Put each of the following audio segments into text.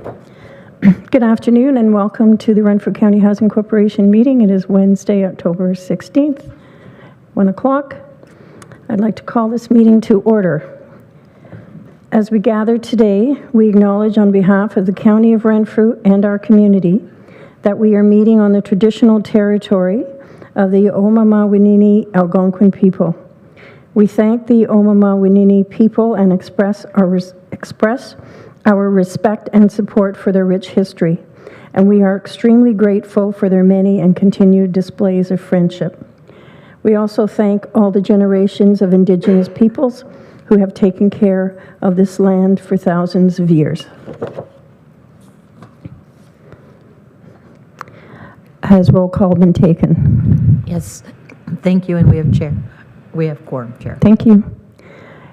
Good afternoon and welcome to the Renfrew County Housing Corporation meeting. It is Wednesday, October 16th, 1 o'clock. I'd like to call this meeting to order. As we gather today, we acknowledge on behalf of the County of Renfrew and our community that we are meeting on the traditional territory of the Omama-Winini Algonquin people. We thank the Omama-Winini people and express our respect and support for their rich history, and we are extremely grateful for their many and continued displays of friendship. We also thank all the generations of Indigenous peoples who have taken care of this land for thousands of years. Has roll call been taken? Yes, thank you, and we have quorum, Chair. Thank you.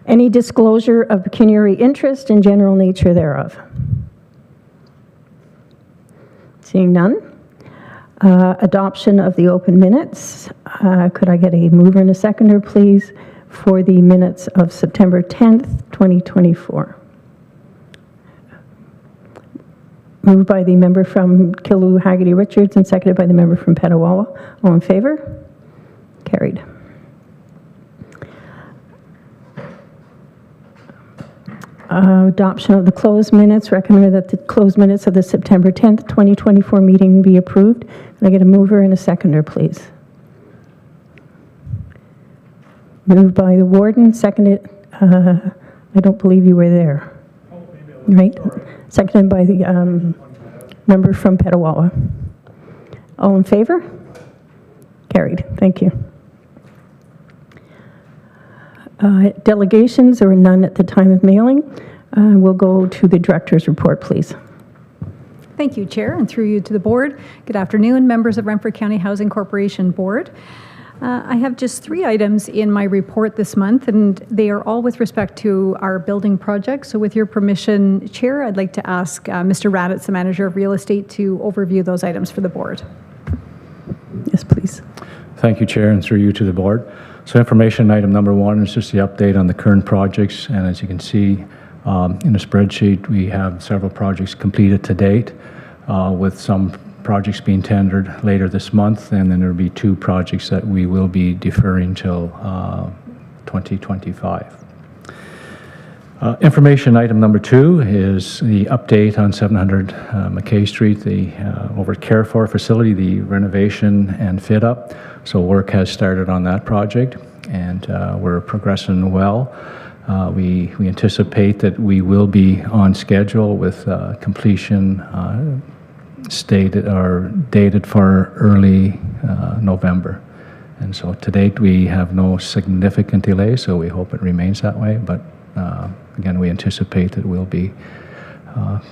Any disclosure of pecuniary interest and general nature thereof? Seeing none. Adoption of the open minutes. Could I get a mover and a seconder, please, for the minutes of September 10th, 2024? Moved by the member from Killu, Haggerty Richards, and seconded by the member from Petawawa. All in favor? Carried. Adoption of the closed minutes. Recommended that the closed minutes of the September 10th, 2024 meeting be approved. Can I get a mover and a seconder, please? Moved by the warden, seconded. I don't believe you were there. Right? Seconded by the member from Petawawa. All in favor? Carried. Thank you. Delegations, there were none at the time of mailing. We'll go to the director's report, please. Thank you, Chair, and through you to the board. Good afternoon, members of Renfrew County Housing Corporation Board. I have just 3 items in my report this month, and they are all with respect to our building project. So with your permission, Chair, I'd like to ask Mr. Raditz, the Manager of Real Estate, to overview those items for the board. Yes, please. Thank you, Chair, and through you to the board. So information item number 1 is just the update on the current projects, and as you can see in the spreadsheet, we have several projects completed to date, with some projects being tendered later this month, and then there will be 2 projects that we will be deferring till 2025. Information item number 2 is the update on 700 McKay Street, the over at Carrefour facility, the renovation and fit up. So work has started on that project, and we're progressing well. We anticipate that we will be on schedule with completion dated for early November. And so to date, we have no significant delay, so we hope it remains that way. But again, we anticipate that we'll be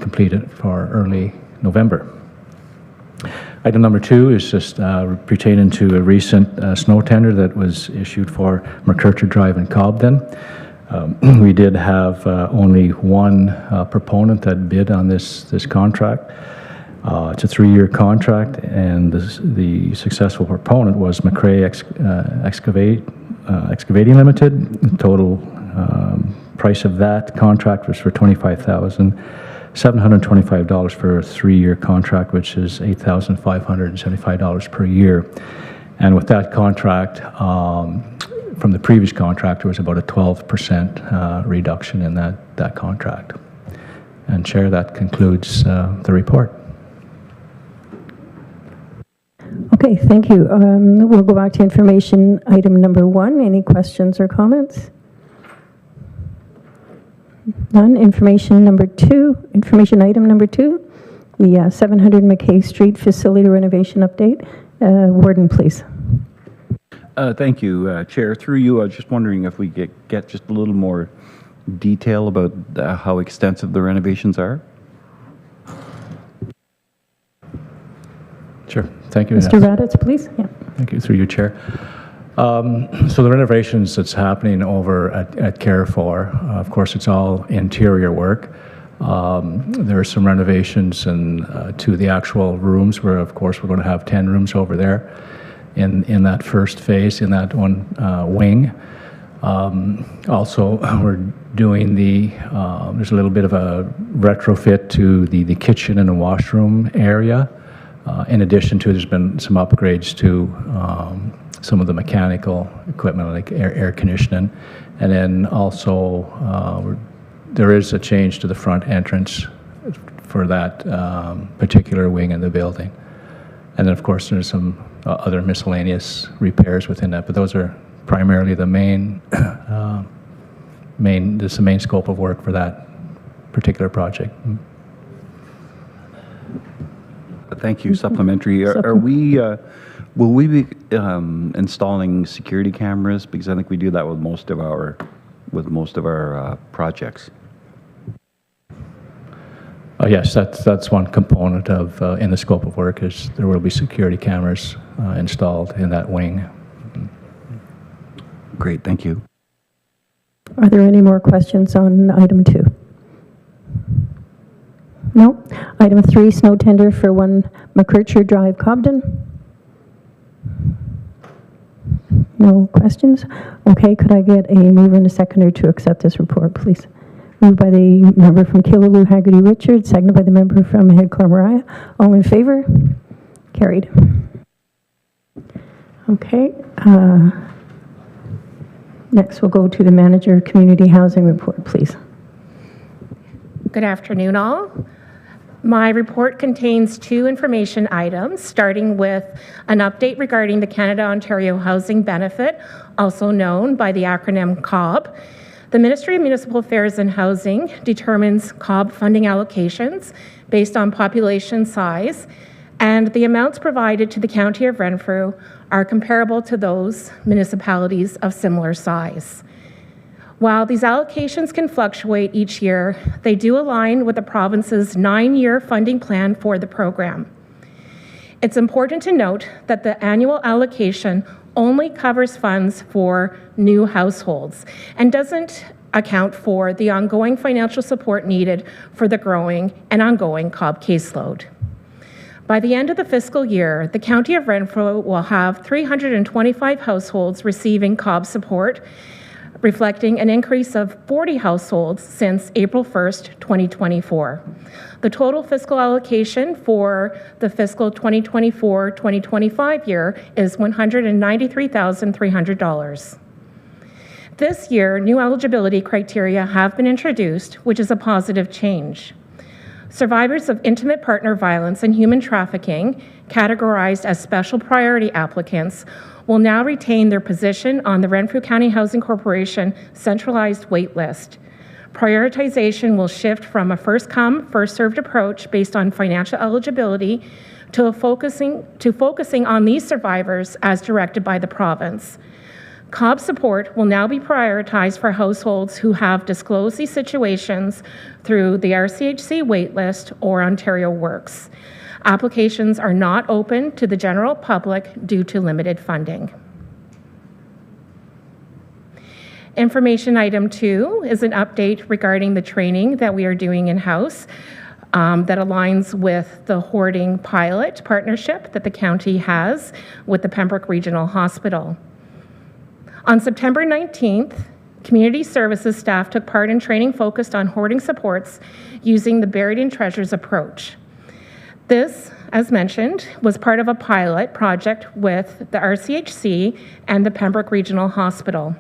completed for early November. Item number 2 is just pertaining to a recent snow tender that was issued for McCurcher Drive in Cobden. We did have only one proponent that bid on this contract. It's a 3-year contract, and the successful proponent was McRae Excavating Limited. The total price of that contract was for $25,725 for a 3-year contract, which is $8,575 per year. And with that contract, from the previous contract, there was about a 12% reduction in that contract. And Chair, that concludes the report. Okay, thank you. We'll go back to information item number 1. Any questions or comments? None. Information item number 2, the 700 McKay Street facility renovation update. Warden, please. Thank you, Chair. Through you, I was just wondering if we get just a little more detail about how extensive the renovations are. Sure. Thank you. Mr. Raditz, please. Yeah. Thank you. Through you, Chair. So the renovations that's happening over at Carrefour, of course, it's all interior work. There are some renovations to the actual rooms where, of course, we're going to have 10 rooms over there in that first phase, in that one wing. Also, we're doing there's a little bit of a retrofit to the kitchen and the washroom area. In addition to, there's been some upgrades to some of the mechanical equipment like air conditioning. And then also there is a change to the front entrance for that particular wing in the building. And then of course there's some other miscellaneous repairs within that, but those are primarily the main this is the main scope of work for that particular project. Thank you. Supplementary. Will we be installing security cameras? Because I think we do that with most of our projects. Yes, that's one component of in the scope of work is there will be security cameras installed in that wing. Great. Thank you. Are there any more questions on item 2? No. Item 3, snow tender for 1 McKercher Drive, Cobden. No questions? Okay, could I get a mover and a seconder to accept this report, please? Moved by the member from Killaloe, Haggerty Richards, seconded by the member from Headclough Mariah. All in favor? Carried. Okay. Next, we'll go to the manager community housing report, please. Good afternoon, all. My report contains 2 information items, starting with an update regarding the Canada-Ontario Housing Benefit, also known by the acronym COB. The Ministry of Municipal Affairs and Housing determines COB funding allocations based on population size, and the amounts provided to the County of Renfrew are comparable to those municipalities of similar size. While these allocations can fluctuate each year, they do align with the province's 9-year funding plan for the program. It's important to note that the annual allocation only covers funds for new households and doesn't account for the ongoing financial support needed for the growing and ongoing COB caseload. By the end of the fiscal year, the County of Renfrew will have 325 households receiving COB support, reflecting an increase of 40 households since April 1st, 2024. The total fiscal allocation for the fiscal 2024-2025 year is $193,300. This year, new eligibility criteria have been introduced, which is a positive change. Survivors of intimate partner violence and human trafficking, categorized as special priority applicants, will now retain their position on the Renfrew County Housing Corporation centralized wait list. Prioritization will shift from a first-come, first-served approach based on financial eligibility to focusing on these survivors as directed by the province. COB support will now be prioritized for households who have disclosed these situations through the RCHC waitlist or Ontario Works. Applications are not open to the general public due to limited funding. Information item 2 is an update regarding the training that we are doing in-house that aligns with the hoarding pilot partnership that the county has with the Pembroke Regional Hospital. On September 19th, Community Services staff took part in training focused on hoarding supports using the buried in treasures approach. This, as mentioned, was part of a pilot project with the RCHC and the Pembroke Regional Hospital.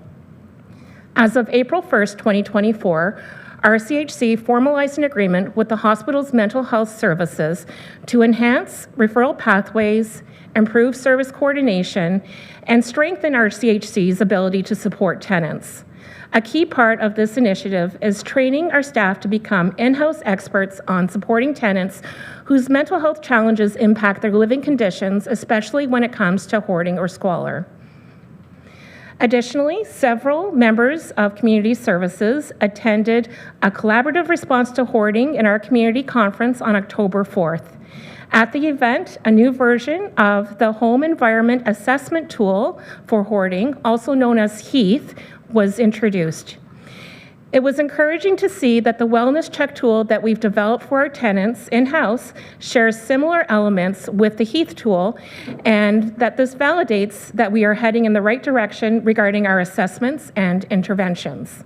As of April 1st, 2024, RCHC formalized an agreement with the hospital's mental health services to enhance referral pathways, improve service coordination, and strengthen RCHC's ability to support tenants. A key part of this initiative is training our staff to become in-house experts on supporting tenants whose mental health challenges impact their living conditions, especially when it comes to hoarding or squalor. Additionally, several members of Community Services attended a collaborative response to hoarding in our community conference on October 4th. At the event, a new version of the Home Environment Assessment Tool for hoarding, also known as HEAth, was introduced. It was encouraging to see that the wellness check tool that we've developed for our tenants in-house shares similar elements with the HEAth tool, and that this validates that we are heading in the right direction regarding our assessments and interventions.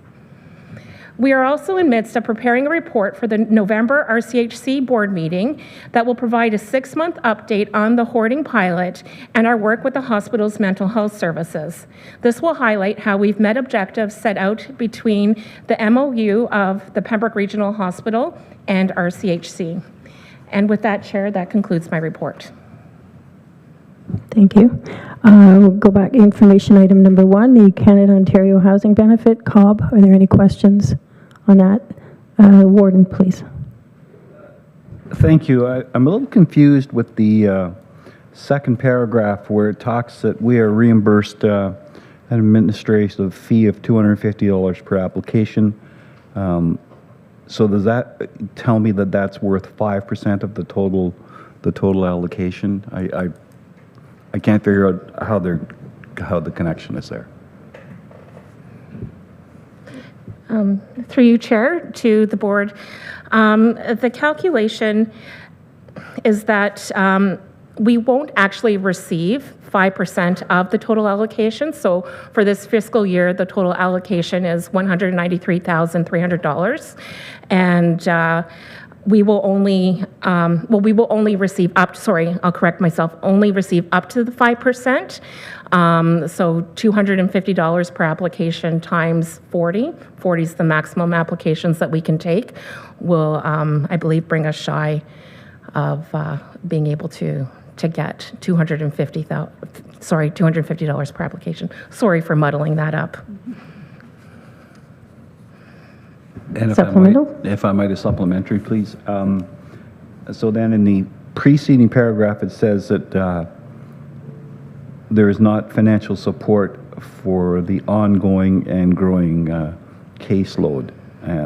We are also in midst of preparing a report for the November RCHC board meeting that will provide a 6-month update on the hoarding pilot and our work with the hospital's mental health services. This will highlight how we've met objectives set out between the MOU of the Pembroke Regional Hospital and RCHC. And with that, Chair, that concludes my report. Thank you. We'll go back, information item number 1, the Canada-Ontario Housing Benefit, COB. Are there any questions on that? Warden, please. Thank you. I'm a little confused with the second paragraph where it talks that we are reimbursed an administrative fee of $250 per application. So does that tell me that that's worth 5% of the total allocation? I can't figure out how the connection is there. Through you, Chair, to the board. The calculation is that we won't actually receive 5% of the total allocation. So for this fiscal year, the total allocation is $193,300. And we will only, receive up, I'll correct myself, only receive up to the 5%. So $250 per application times 40. 40 is the maximum applications that we can take. Will, I believe, bring us shy of being able to get $250 per application. Sorry for muddling that up. And Supplemental? if I might, a supplementary, please. So then in the preceding paragraph, it says that there is not financial support for the ongoing and growing caseload.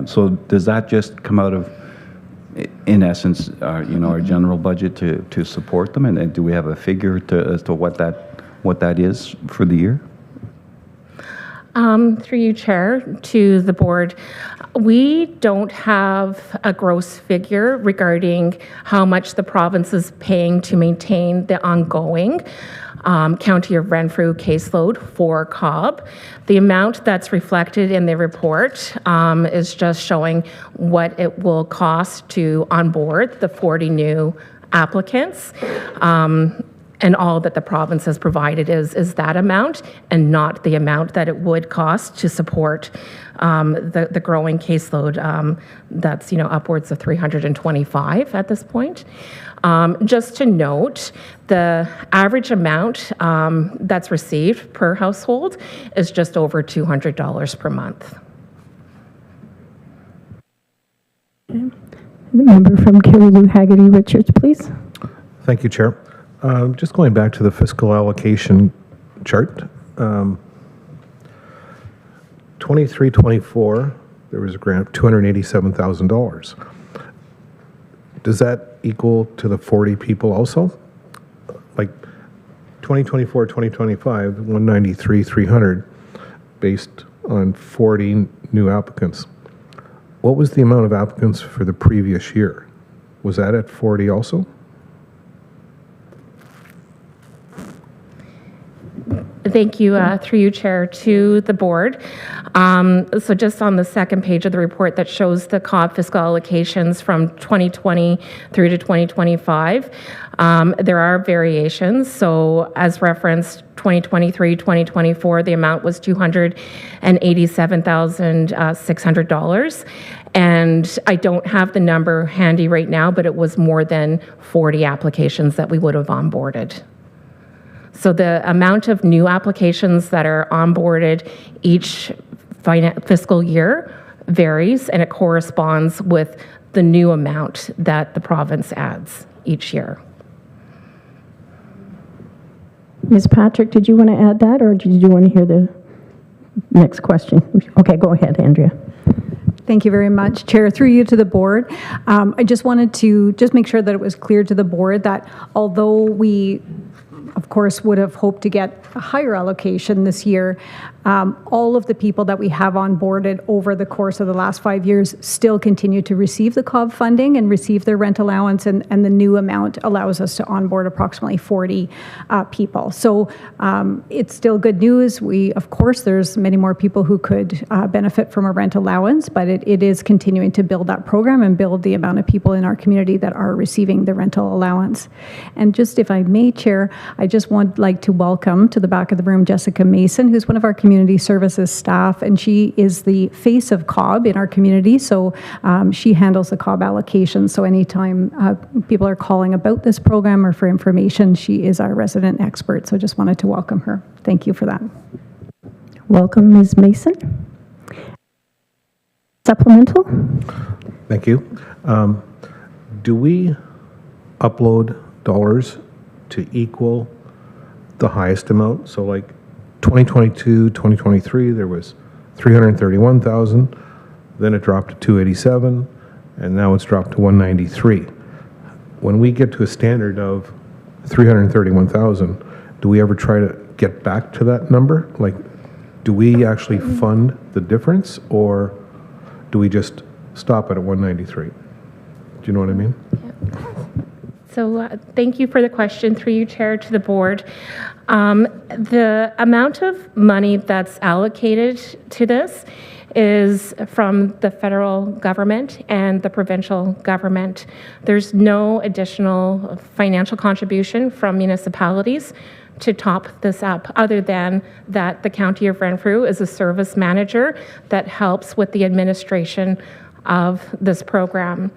So does that just come out of, in essence, our general budget to support them? And do we have a figure as to what that is for the year? Through you, Chair, to the board, we don't have a gross figure regarding how much the province is paying to maintain the ongoing County of Renfrew caseload for COB. The amount that's reflected in the report is just showing what it will cost to onboard the 40 new applicants. And all that the province has provided is that amount and not the amount that it would cost to support the growing caseload that's upwards of 325 at this point. Just to note, the average amount that's received per household is just over $200 per month. Okay. The member from Killaloe, Haggerty Richards, please. Thank you, Chair. Just going back to the fiscal allocation chart, 23-24, there was a grant, $287,000. Does that equal to the 40 people also? Like 2024-2025, 193,300 based on 40 new applicants. What was the amount of applicants for the previous year? Was that at 40 also? Thank you, through you, Chair, to the board. So just on the second page of the report that shows the COB fiscal allocations from 2020 through to 2025, there are variations. So as referenced, 2023, 2024, the amount was $287,600. And I don't have the number handy right now, but it was more than 40 applications that we would have onboarded. So the amount of new applications that are onboarded each fiscal year varies, and it corresponds with the new amount that the province adds each year. Ms. Patrick, did you want to add that, or did you want to hear the next question? Okay, go ahead, Andrea. Thank you very much, Chair. Through you to the board, I just wanted to make sure that it was clear to the board that although we of course, would have hoped to get a higher allocation this year. All of the people that we have onboarded over the course of the last 5 years still continue to receive the COB funding and receive their rent allowance, and the new amount allows us to onboard approximately 40 people. So it's still good news. Of course, there's many more people who could benefit from a rent allowance, but it is continuing to build that program and build the amount of people in our community that are receiving the rental allowance. And just if I may, Chair, I just would like to welcome to the back of the room Jessica Mason, who's one of our community services staff, and she is the face of COB in our community. So she handles the COB allocation. So anytime people are calling about this program or for information, she is our resident expert. So just wanted to welcome her. Thank you for that. Welcome, Ms. Mason. Supplemental? Thank you. Do we upload dollars to equal the highest amount? So like 2022, 2023, there was 331,000, then it dropped to 287, and now it's dropped to 193. When we get to a standard of 331,000, do we ever try to get back to that number? Like, do we actually fund the difference, or do we just stop it at 193? Do you know what I mean? So thank you for the question, through you, Chair, to the board. The amount of money that's allocated to this is from the federal government and the provincial government. There's no additional financial contribution from municipalities to top this up, other than that the County of Renfrew is a service manager that helps with the administration of this program.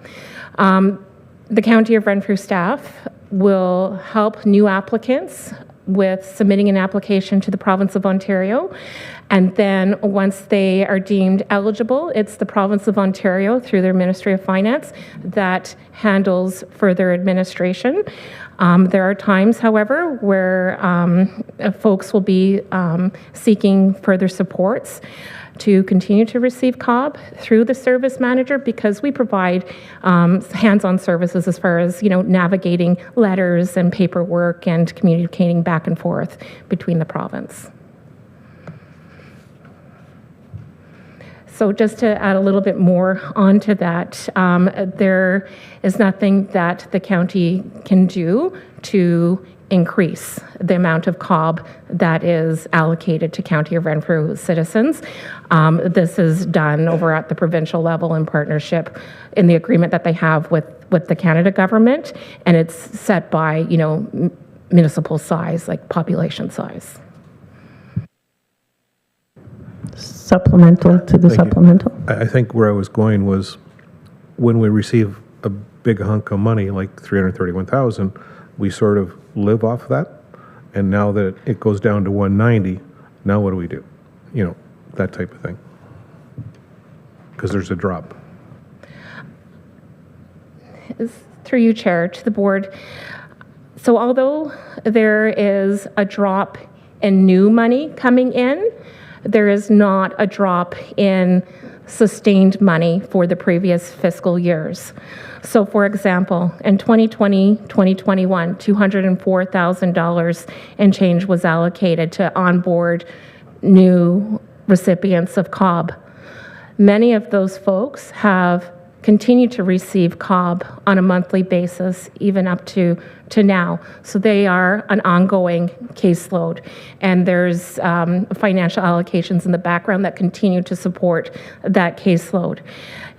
The County of Renfrew staff will help new applicants with submitting an application to the Province of Ontario. And then once they are deemed eligible, it's the Province of Ontario, through their Ministry of Finance, that handles further administration. There are times, however, where folks will be seeking further supports to continue to receive COB through the service manager, because we provide hands-on services as far as, navigating letters and paperwork and communicating back and forth between the province. So just to add a little bit more onto that, there is nothing that the county can do to increase the amount of COB that is allocated to County of Renfrew citizens. This is done over at the provincial level in partnership in the agreement that they have with the Canada government, and it's set by, municipal size, like population size. Supplemental to the Thank you. supplemental. I think where I was going was, when we receive a big hunk of money, like 331,000, we sort of live off that. And now that it goes down to 190, now what do we do? That type of thing. Because there's a drop. Through you, Chair, to the board. So although there is a drop in new money coming in, there is not a drop in sustained money for the previous fiscal years. So for example, in 2020, 2021, $204,000 and change was allocated to onboard new recipients of COB. Many of those folks have continued to receive COB on a monthly basis, even up to now. So they are an ongoing caseload. And there's financial allocations in the background that continue to support that caseload.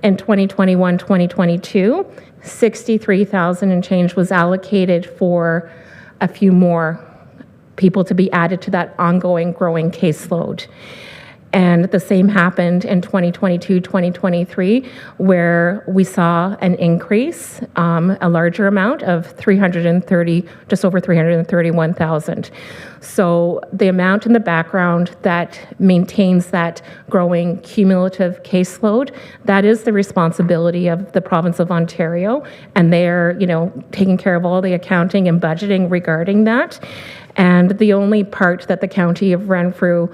In 2021, 2022, 63,000 and change was allocated for a few more people to be added to that ongoing growing caseload. And the same happened in 2022, 2023, where we saw an increase, a larger amount of just over 331,000. So the amount in the background that maintains that growing cumulative caseload, that is the responsibility of the Province of Ontario, and they're, taking care of all the accounting and budgeting regarding that. And the only part that the County of Renfrew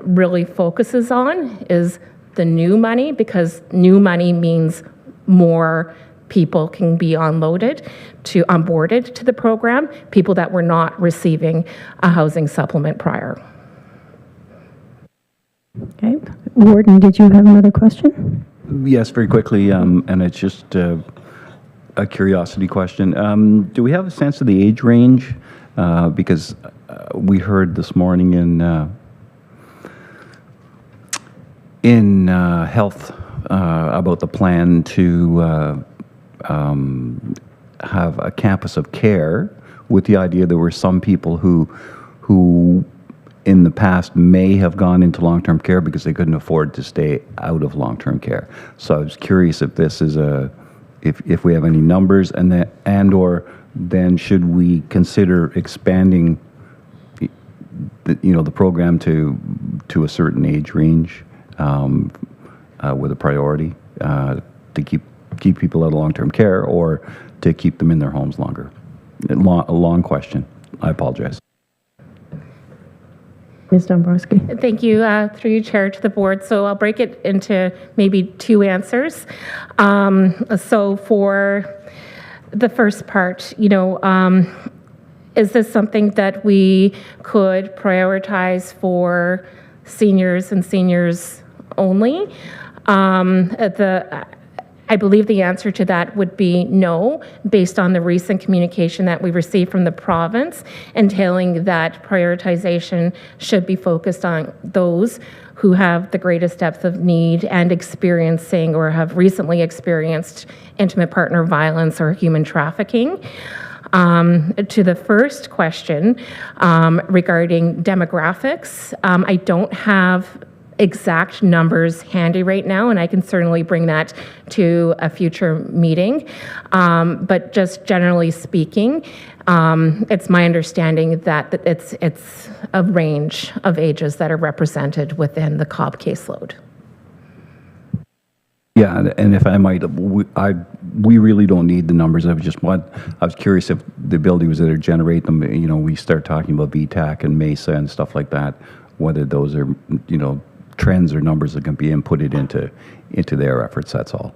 really focuses on is the new money, because new money means more people can be onboarded to the program, people that were not receiving a housing supplement prior. Okay. Warden, did you have another question? Yes, very quickly, and it's just a curiosity question. Do we have a sense of the age range? Because we heard this morning in health about the plan to have a campus of care, with the idea there were some people who in the past may have gone into long-term care because they couldn't afford to stay out of long-term care. So I was curious if this is if we have any numbers, or then should we consider expanding the program to a certain age range with a priority to keep people out of long-term care, or to keep them in their homes longer? A long question. I apologize. Ms. Dombrowski. Thank you, through you, Chair, to the board. So I'll break it into maybe two answers. So for the first part, is this something that we could prioritize for seniors and seniors only? I believe the answer to that would be no, based on the recent communication that we received from the province, entailing that prioritization should be focused on those who have the greatest depth of need and experiencing or have recently experienced intimate partner violence or human trafficking. To the first question regarding demographics, I don't have exact numbers handy right now, and I can certainly bring that to a future meeting. But just generally speaking, it's my understanding that it's a range of ages that are represented within the COB caseload. Yeah, and if I might, we really don't need the numbers. I was curious if the ability was there to generate them. We start talking about VTAC and MESA and stuff like that, whether those are, trends or numbers that can be inputted into their efforts. That's all.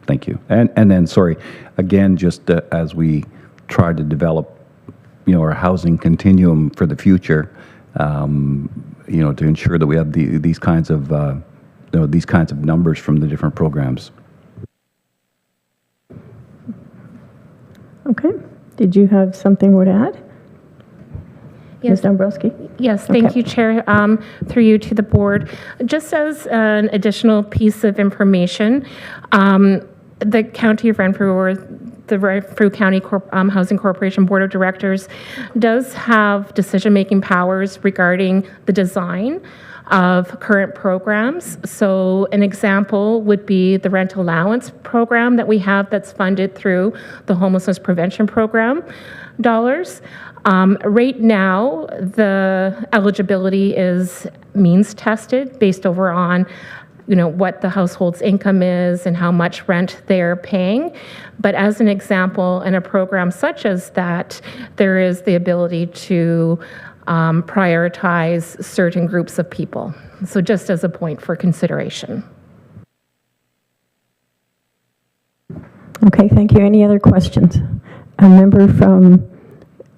Thank you. And then, sorry, again, just as we try to develop, our housing continuum for the future, to ensure that we have these kinds of numbers from the different programs. Okay. Did you have something more to add? Yes. Ms. Dombrowski? Yes, thank Okay. you, Chair. Through you to the board. Just as an additional piece of information, the County of Renfrew, or the Renfrew County Housing Corporation Board of Directors, does have decision-making powers regarding the design of current programs. So an example would be the rent allowance program that we have that's funded through the Homelessness Prevention Program dollars. Right now, the eligibility is means tested based over on what the household's income is and how much rent they're paying. But as an example, in a program such as that, there is the ability to prioritize certain groups of people. So just as a point for consideration. Okay, thank you. Any other questions? A member from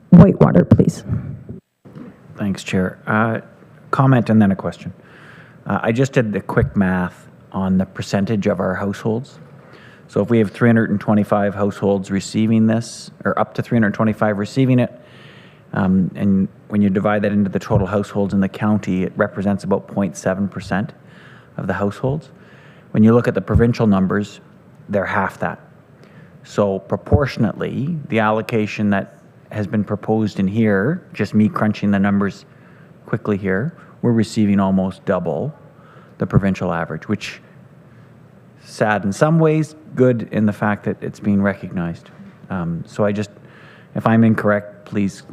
Whitewater, please. Thanks, Chair. Comment and then a question. I just did the quick math on the percentage of our households. So if we have 325 households receiving this, or up to 325 receiving it, and when you divide that into the total households in the county, it represents about 0.7% of the households. When you look at the provincial numbers, they're half that. So proportionately, the allocation that has been proposed in here, just me crunching the numbers quickly here, we're receiving almost double the provincial average, which sad in some ways, good in the fact that it's being recognized. So if I'm incorrect, please,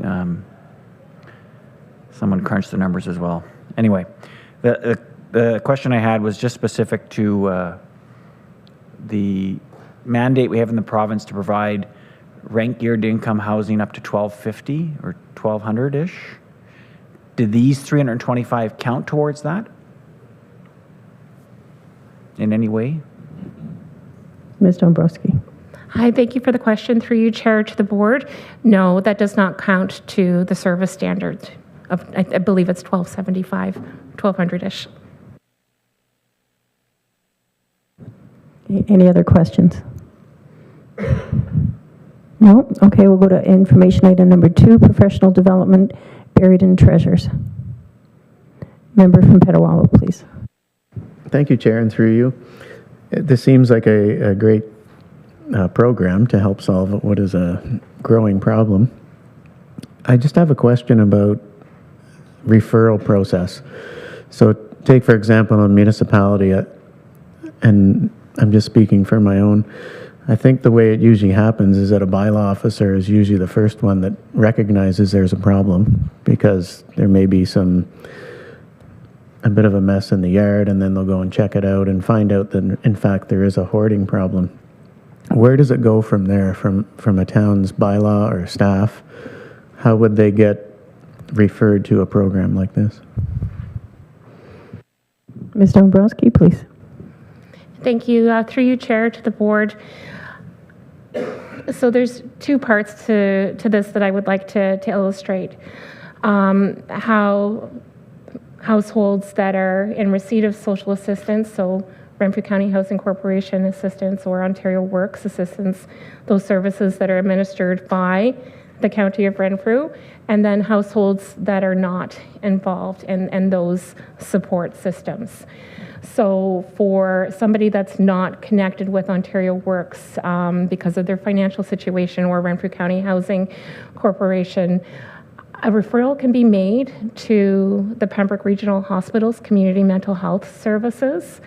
someone crunch the numbers as well. Anyway, the question I had was just specific to the mandate we have in the province to provide rent-geared income housing up to $1,250 or $1,200-ish. Did these 325 count towards that in any way? Ms. Dombrowski? Hi, thank you for the question. Through you, Chair, to the board. No, that does not count to the service standard of, I believe it's 1275, 1200-ish. Any other questions? No? Okay, we'll go to information item number 2, professional development buried in treasures. Member from Petawawa, please. Thank you, Chair, and through you. This seems like a great program to help solve what is a growing problem. I just have a question about referral process. So take, for example, a municipality, and I'm just speaking for my own. I think the way it usually happens is that a bylaw officer is usually the first one that recognizes there's a problem because there may be a bit of a mess in the yard, and then they'll go and check it out and find out that in fact there is a hoarding problem. Where does it go from there, from a town's bylaw or staff? How would they get referred to a program like this? Ms. Dombrowski, please. Thank you. Through you, Chair, to the board. So there's 2 parts to this that I would like to illustrate. How households that are in receipt of social assistance, so Renfrew County Housing Corporation assistance or Ontario Works assistance, those services that are administered by the County of Renfrew, and then households that are not involved in those support systems. So for somebody that's not connected with Ontario Works because of their financial situation or Renfrew County Housing Corporation, a referral can be made to the Pembroke Regional Hospital's Community Mental Health Services.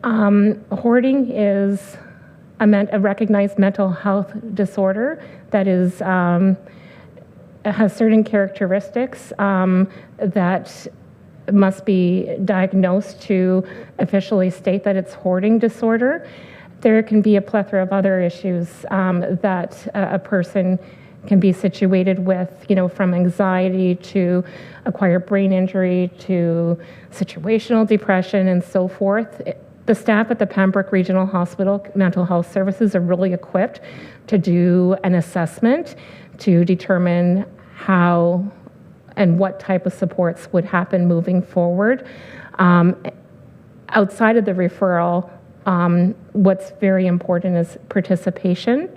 Hoarding is a recognized mental health disorder that is has certain characteristics that must be diagnosed to officially state that it's hoarding disorder. There can be a plethora of other issues that a person can be situated with, from anxiety to acquired brain injury to situational depression and so forth. The staff at the Pembroke Regional Hospital Mental Health Services are really equipped to do an assessment to determine how and what type of supports would happen moving forward. Outside of the referral, what's very important is participation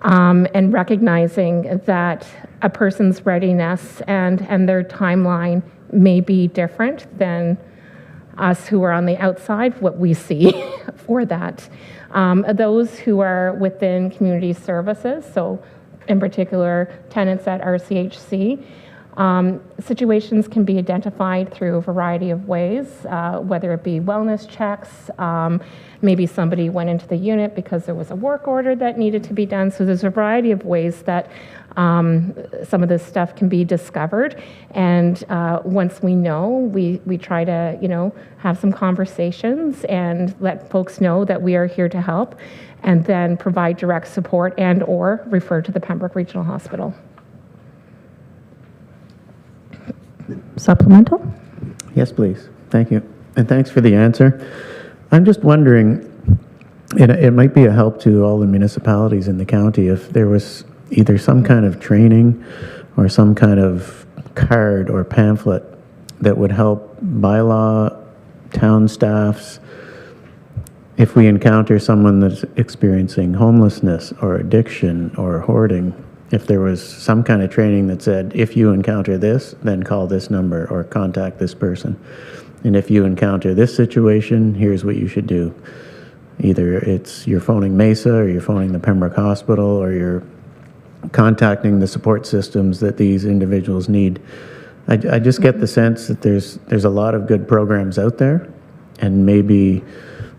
and recognizing that a person's readiness and their timeline may be different than us who are on the outside, what we see for that. Those who are within community services, so in particular tenants at RCHC, situations can be identified through a variety of ways, whether it be wellness checks, maybe somebody went into the unit because there was a work order that needed to be done. So there's a variety of ways that some of this stuff can be discovered. And once we know, we try to, have some conversations and let folks know that we are here to help, and then provide direct support and or refer to the Pembroke Regional Hospital. Supplemental? Yes, please. Thank you. And thanks for the answer. I'm just wondering, it might be a help to all the municipalities in the county if there was either some kind of training or some kind of card or pamphlet that would help bylaw town staffs if we encounter someone that's experiencing homelessness or addiction or hoarding. If there was some kind of training that said, if you encounter this, then call this number or contact this person. And if you encounter this situation, here's what you should do. Either you're phoning Mesa or you're phoning the Pembroke Hospital or you're contacting the support systems that these individuals need. I just get the sense that there's a lot of good programs out there, and maybe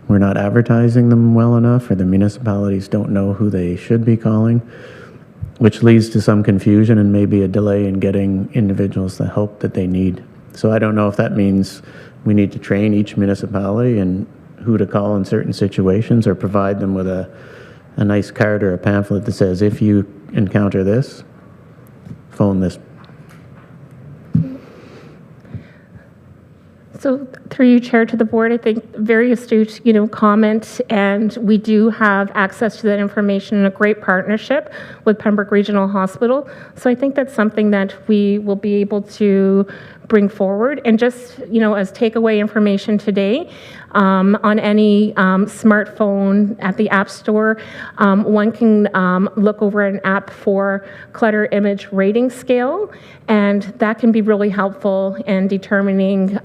we're not advertising them well enough, or the municipalities don't know who they should be calling, which leads to some confusion and maybe a delay in getting individuals the help that they need. So I don't know if that means we need to train each municipality and who to call in certain situations, or provide them with a nice card or a pamphlet that says, if you encounter this, phone this. So Through you, Chair, to the board, I think very astute, comment, and we do have access to that information in a great partnership with Pembroke Regional Hospital. So I think that's something that we will be able to bring forward. And just, as takeaway information today, on any smartphone at the App Store, one can look over an app for clutter image rating scale, and that can be really helpful in determining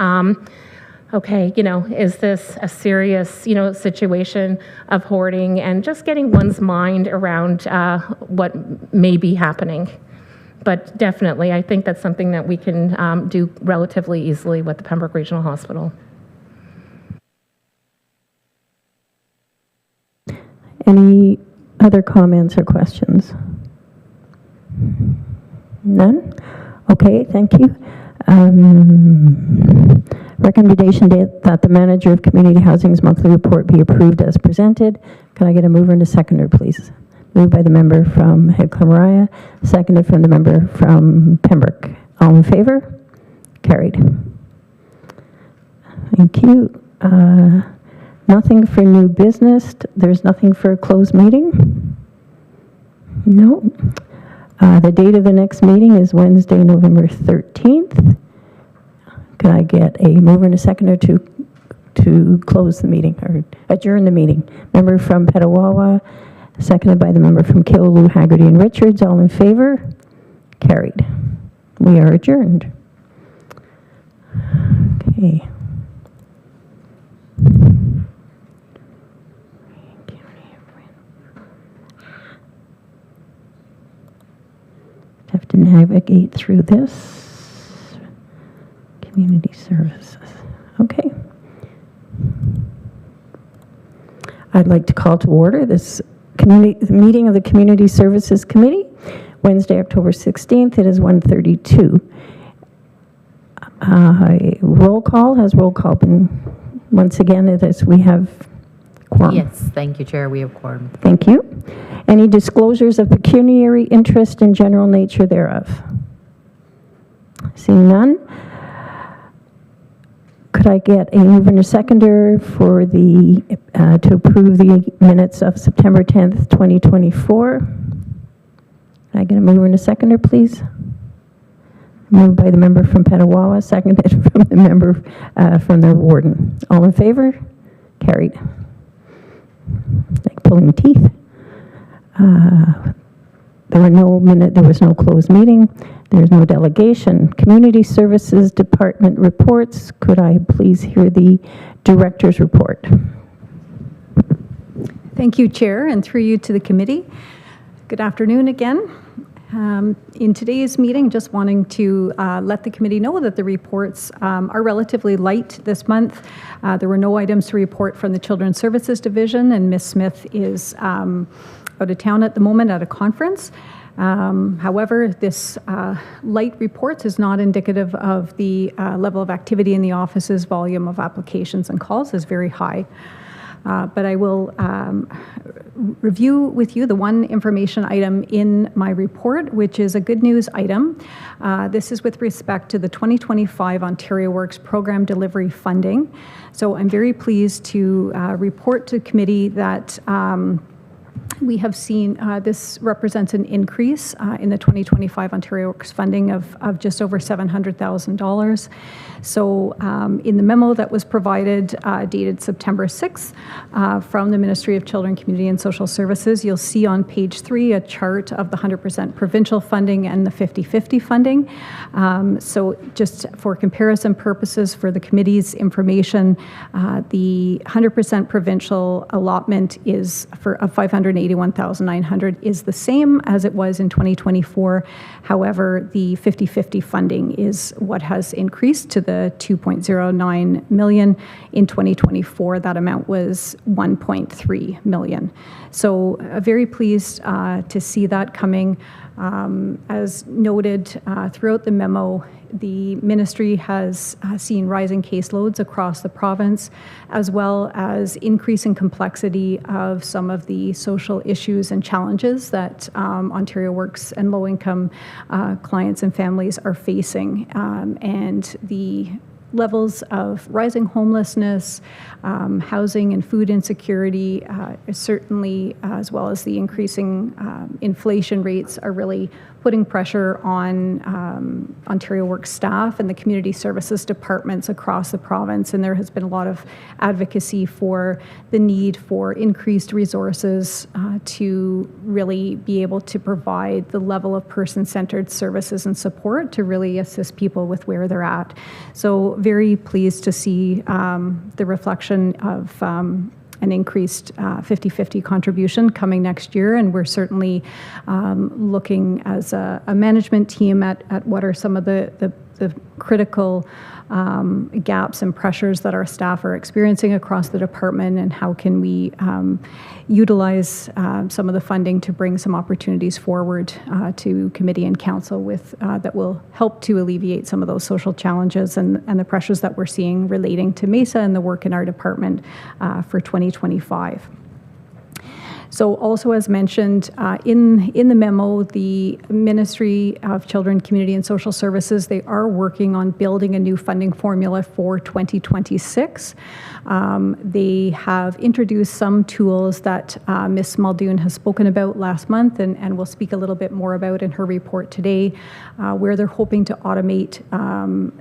okay, is this a serious, situation of hoarding, and just getting one's mind around what may be happening. But definitely, I think that's something that we can do relatively easily with the Pembroke Regional Hospital. Any other comments or questions? None? Okay, thank you. Recommendation that the manager of community housing's monthly report be approved as presented. Can I get a mover and a seconder, please? Moved by the member from Head-Clemaria, seconded from the member from Pembroke. All in favor? Carried. Thank you. Nothing for new business. There's nothing for a closed meeting? No. The date of the next meeting is Wednesday, November 13th. Could I get a mover and a seconder to close the meeting or adjourn the meeting? Member from Petawawa, seconded by the member from Killaloo, Haggerty, and Richards. All in favor? Carried. We are adjourned. Okay. Have to navigate through this. Community services. Okay. I'd like to call to order this meeting of the Community Services Committee, Wednesday, October 16th. It is 1:32. Roll call. Has roll call been, once again, we have quorum? Yes, thank you, Chair. We have quorum. Thank you. Any disclosures of pecuniary interest and general nature thereof? Seeing none. Could I get a mover and a seconder for to approve the minutes of September 10th, 2024? Can I get a mover and a seconder, please? Moved by the member from Petawawa, seconded from the member from the warden. All in favor? Carried. Like pulling teeth. There was no closed meeting. There's no delegation. Community Services Department reports. Could I please hear the director's report? Thank you, Chair, and through you to the committee. Good afternoon again. In today's meeting, just wanting to let the committee know that the reports are relatively light this month. There were no items to report from the Children's Services Division, and Ms. Smith is out of town at the moment at a conference. However, this light reports is not indicative of the level of activity in the office's volume of applications and calls is very high. But I will review with you the one information item in my report, which is a good news item. This is with respect to the 2025 Ontario Works Program Delivery Funding. So I'm very pleased to report to committee that we have seen this represents an increase in the 2025 Ontario Works funding of just over $700,000. So in the memo that was provided dated September 6th from the Ministry of Children, Community and Social Services, you'll see on page 3 a chart of the 100% provincial funding and the 50-50 funding. So just for comparison purposes for the committee's information, the 100% provincial allotment is of $581,900 is the same as it was in 2024. However, the 50-50 funding is what has increased to the $2.09 million. In 2024, that amount was $1.3 million. So very pleased to see that coming. As noted throughout the memo, the ministry has seen rising caseloads across the province, as well as increasing complexity of some of the social issues and challenges that Ontario Works and low-income clients and families are facing. And the levels of rising homelessness, housing and food insecurity, certainly, as well as the increasing inflation rates, are really putting pressure on Ontario Works staff and the community services departments across the province. And there has been a lot of advocacy for the need for increased resources to really be able to provide the level of person-centered services and support to really assist people with where they're at. So very pleased to see the reflection of an increased 50-50 contribution coming next year, and we're certainly looking as a management team at what are some of the critical gaps and pressures that our staff are experiencing across the department, and how can we utilize some of the funding to bring some opportunities forward to committee and council with that will help to alleviate some of those social challenges and the pressures that we're seeing relating to MESA and the work in our department for 2025. So also, as mentioned in the memo, the Ministry of Children, Community and Social Services, they are working on building a new funding formula for 2026. They have introduced some tools that Ms. Muldoon has spoken about last month and will speak a little bit more about in her report today, where they're hoping to automate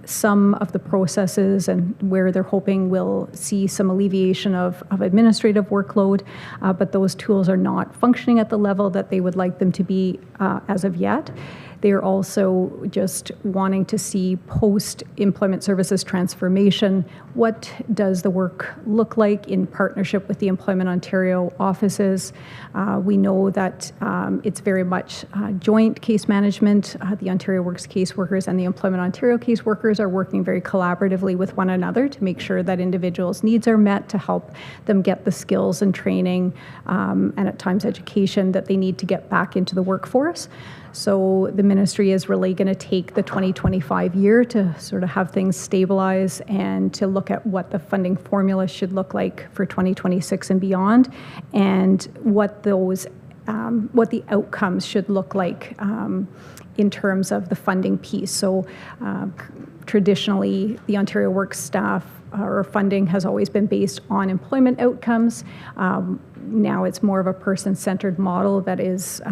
some of the processes and where they're hoping we'll see some alleviation of administrative workload, but those tools are not functioning at the level that they would like them to be as of yet. They are also just wanting to see post-employment services transformation. What does the work look like in partnership with the Employment Ontario offices? We know that it's very much joint case management. The Ontario Works caseworkers and the Employment Ontario caseworkers are working very collaboratively with one another to make sure that individuals' needs are met, to help them get the skills and training and at times education that they need to get back into the workforce. So the ministry is really going to take the 2025 year to sort of have things stabilize and to look at what the funding formula should look like for 2026 and beyond, and what those what the outcomes should look like in terms of the funding piece. So traditionally, the Ontario Works staff or funding has always been based on employment outcomes. Now it's more of a person-centered model that is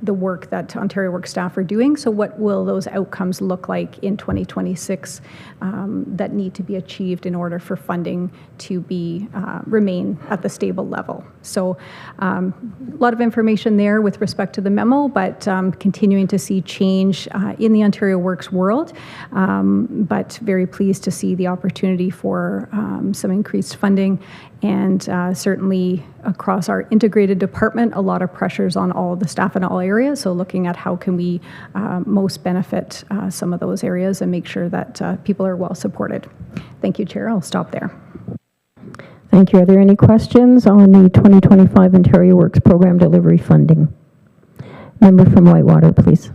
the work that Ontario Works staff are doing. So what will those outcomes look like in 2026 that need to be achieved in order for funding to be remain at the stable level? So a lot of information there with respect to the memo, but continuing to see change in the Ontario Works world, but very pleased to see the opportunity for some increased funding. And certainly across our integrated department, a lot of pressures on all of the staff in all areas. So looking at how can we most benefit some of those areas and make sure that people are well supported. Thank you, Chair. I'll stop there. Thank you. Are there any questions on the 2025 Ontario Works Program Delivery Funding? Member from Whitewater, please.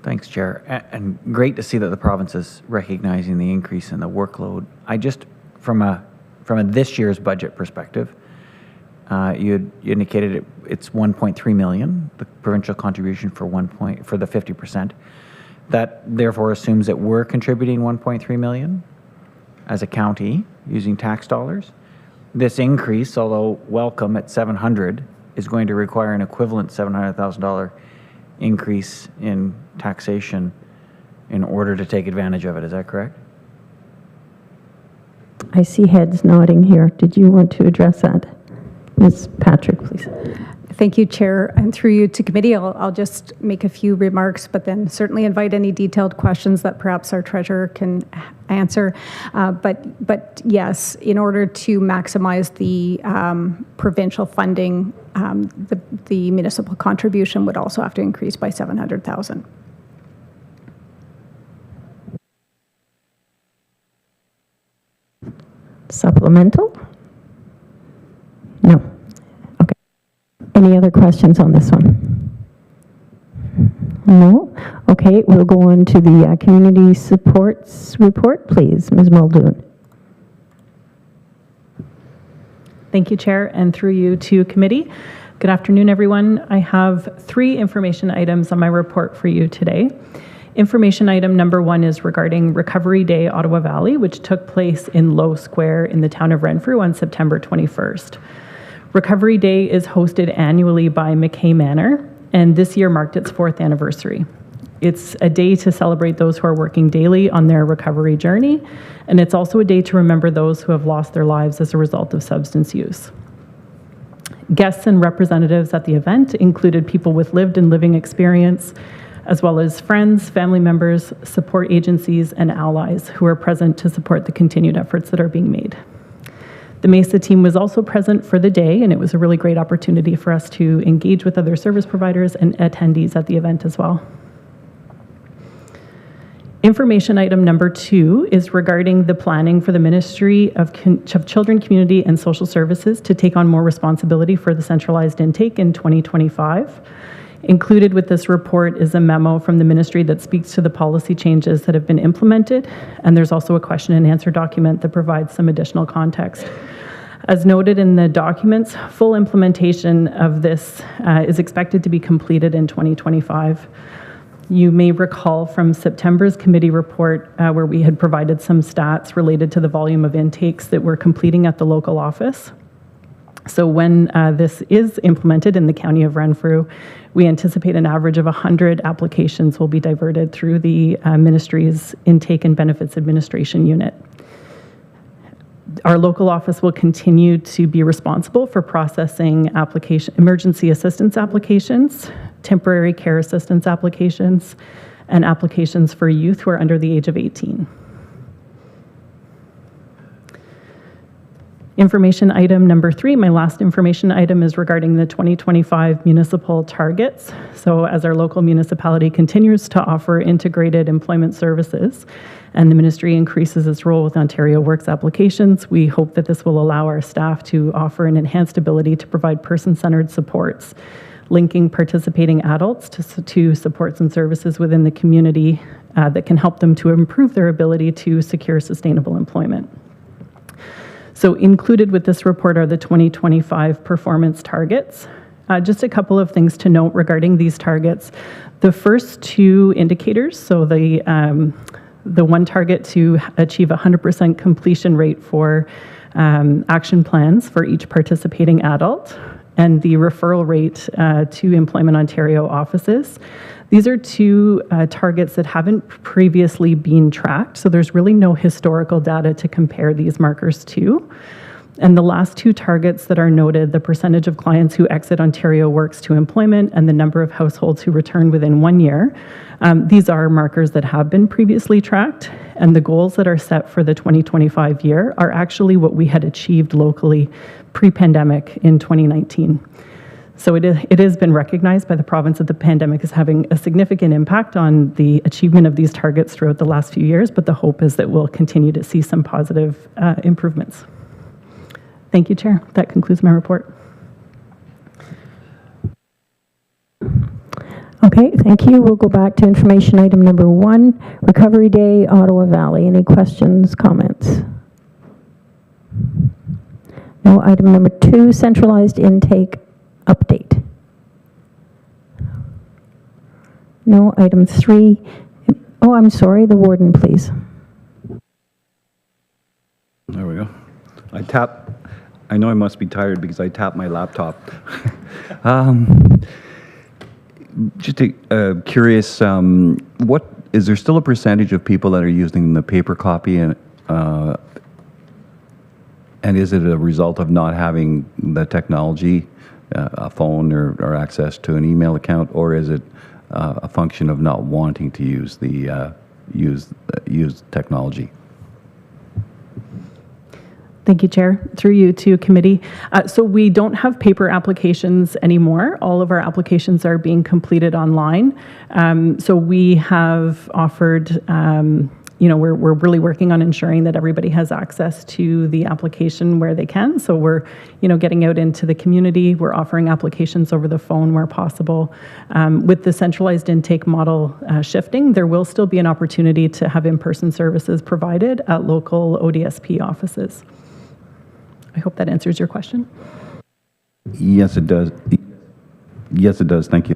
Thanks, Chair. And great to see that the province is recognizing the increase in the workload. I just, from a this year's budget perspective, you indicated it's 1.3 million, the provincial contribution for the 50%. That therefore assumes that we're contributing 1.3 million as a county using tax dollars. This increase, although welcome at 700, is going to require an equivalent $700,000 increase in taxation in order to take advantage of it. Is that correct? I see heads nodding here. Did you want to address that? Ms. Patrick, please. Thank you, Chair. And through you to committee, I'll just make a few remarks, but then certainly invite any detailed questions that perhaps our treasurer can answer. But yes, in order to maximize the provincial funding, the municipal contribution would also have to increase by $700,000. Supplemental? No. Okay. Any other questions on this one? No? Okay, we'll go on to the community supports report, please. Ms. Muldoon. Thank you, Chair, and through you to committee. Good afternoon, everyone. I have 3 information items on my report for you today. Information item number 1 is regarding Recovery Day Ottawa Valley, which took place in Low Square in the town of Renfrew on September 21st. Recovery Day is hosted annually by McKay Manor, and this year marked its 4th anniversary. It's a day to celebrate those who are working daily on their recovery journey, and it's also a day to remember those who have lost their lives as a result of substance use. Guests and representatives at the event included people with lived and living experience, as well as friends, family members, support agencies, and allies who are present to support the continued efforts that are being made. The MESA team was also present for the day, and it was a really great opportunity for us to engage with other service providers and attendees at the event as well. Information item number 2 is regarding the planning for the Ministry of Children, Community and Social Services to take on more responsibility for the centralized intake in 2025. Included with this report is a memo from the ministry that speaks to the policy changes that have been implemented, and there's also a question and answer document that provides some additional context. As noted in the documents, full implementation of this is expected to be completed in 2025. You may recall from September's committee report where we had provided some stats related to the volume of intakes that we're completing at the local office. So when this is implemented in the County of Renfrew, we anticipate an average of 100 applications will be diverted through the ministry's Intake and Benefits Administration unit. Our local office will continue to be responsible for processing emergency assistance applications, temporary care assistance applications, and applications for youth who are under the age of 18. Information item number 3, my last information item, is regarding the 2025 municipal targets. So as our local municipality continues to offer integrated employment services and the ministry increases its role with Ontario Works applications, we hope that this will allow our staff to offer an enhanced ability to provide person-centered supports, linking participating adults to supports and services within the community that can help them to improve their ability to secure sustainable employment. So included with this report are the 2025 performance targets. Just a couple of things to note regarding these targets. The first 2 indicators, so the one target to achieve 100% completion rate for action plans for each participating adult, and the referral rate to Employment Ontario offices. These are 2 targets that haven't previously been tracked, so there's really no historical data to compare these markers to. And the last 2 targets that are noted, the percentage of clients who exit Ontario Works to employment and the number of households who return within 1 year, these are markers that have been previously tracked, and the goals that are set for the 2025 year are actually what we had achieved locally pre-pandemic in 2019. So it has been recognized by the province that the pandemic is having a significant impact on the achievement of these targets throughout the last few years, but the hope is that we'll continue to see some positive improvements. Thank you, Chair. That concludes my report. Okay, thank you. We'll go back to information item number 1, Recovery Day, Ottawa Valley. Any questions, comments? No. Item number 2, centralized intake update. No. Item 3. Oh, I'm sorry, the warden, please. There we go. I know I must be tired because I tapped my laptop. Just curious, what is there still a percentage of people that are using the paper copy, and is it a result of not having the technology, a phone or access to an email account, or is it a function of not wanting to use the use technology? Thank you, Chair. Through you to committee. So we don't have paper applications anymore. All of our applications are being completed online. So we have offered, we're really working on ensuring that everybody has access to the application where they can. So we're, getting out into the community. We're offering applications over the phone where possible. With the centralized intake model shifting, there will still be an opportunity to have in-person services provided at local ODSP offices. I hope that answers your question. Yes, it does. Yes, it does. Thank you.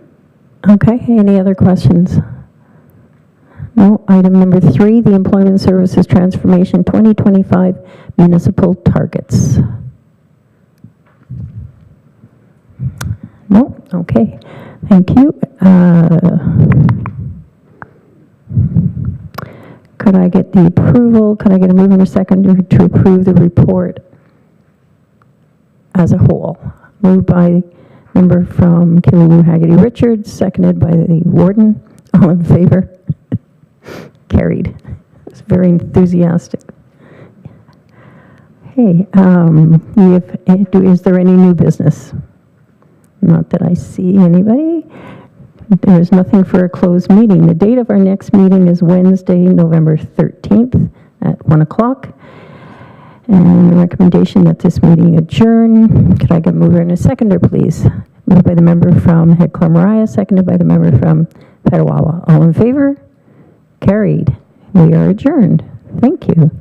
Okay, any other questions? No. Item number 3, the Employment Services Transformation 2025 Municipal Targets. No? Okay. Thank you. Could I get the approval? Could I get a mover and a seconder to approve the report as a whole? Moved by member from Killaloo Haggerty Richards, seconded by the warden. All in favor? Carried. It's very enthusiastic. Hey, is there any new business? Not that I see anybody. There is nothing for a closed meeting. The date of our next meeting is Wednesday, November 13th at 1 o'clock. And the recommendation that this meeting adjourn. Could I get a mover and a seconder, please? Moved by the member from Headclar Mariah, seconded by the member from Petawawa. All in favor? Carried. We are adjourned. Thank you.